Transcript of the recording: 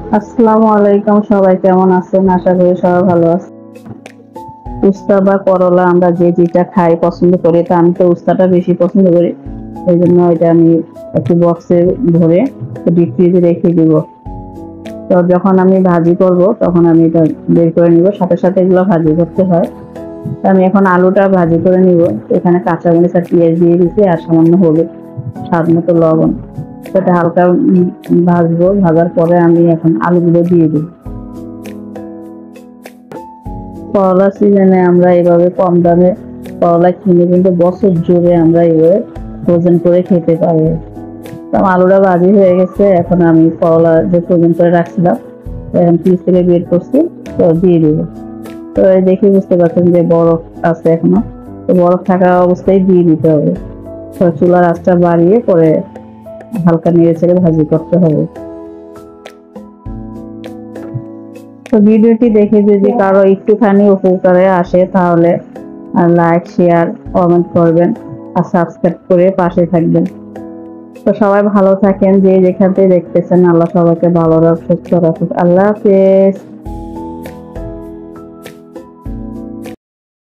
আসসালামু আলাইকুম, সবাই কেমন আছেন? আশা করি সবাই ভালো আছে। উস্তা বা করলা আমরা যে যেটা খাই পছন্দ করি, তা আমি তো উস্তাটা বেশি পছন্দ করি। এই জন্য এটা আমি একটু বক্সে ভরে ডিপ ফ্রিজে রেখে দিব। তো যখন আমি ভাজি করব তখন আমি এটা বের করে নিব, সাথে সাথে এগুলো ভাজি করতে হয়। তো আমি এখন আলুটা ভাজি করে নিব। এখানে কাঁচামরিচ আর পেঁয়াজ দিয়ে দিচ্ছি আর সামান্য হলুদ, স্বাদ মতো লবণ। সেটা হালকা ভাজবো, ভাজার পরে আমি এখন আলুগুলো দিয়ে দিই। করলা সিজনে আমরা এভাবে কম দামে করলা কিনে কিন্তু বছর জুড়ে আমরা এভাবে ফ্রোজেন করে খেতে পারি। তো আলুটা ভাজি হয়ে গেছে, এখন আমি করলা যে ফ্রোজেন করে রাখছিলাম এখন ফ্রিজ থেকে বের করছি, তো দিয়ে দিব। তো এই দেখে বুঝতে পারছেন যে বরফ আছে এখনো, তো বরফ থাকা অবস্থায় দিয়ে দিতে হবে। তো চুলার আঁচটা বাড়িয়ে পরে হালকা নেড়ে ছেড়ে ভাজি করতে হবে। তো ভিডিওটি দেখে যদি কারো একটুখানি উপকারে আসে তাহলে লাইক, শেয়ার, কমেন্ট করবেন আর সাবস্ক্রাইব করে পাশে থাকবেন। তো সবাই ভালো থাকেন, যে যেখান থেকে দেখতেছেন। আল্লাহ সবাইকে ভালো রাখুক, সুস্থ রাখুক। আল্লাহ হাফেজ।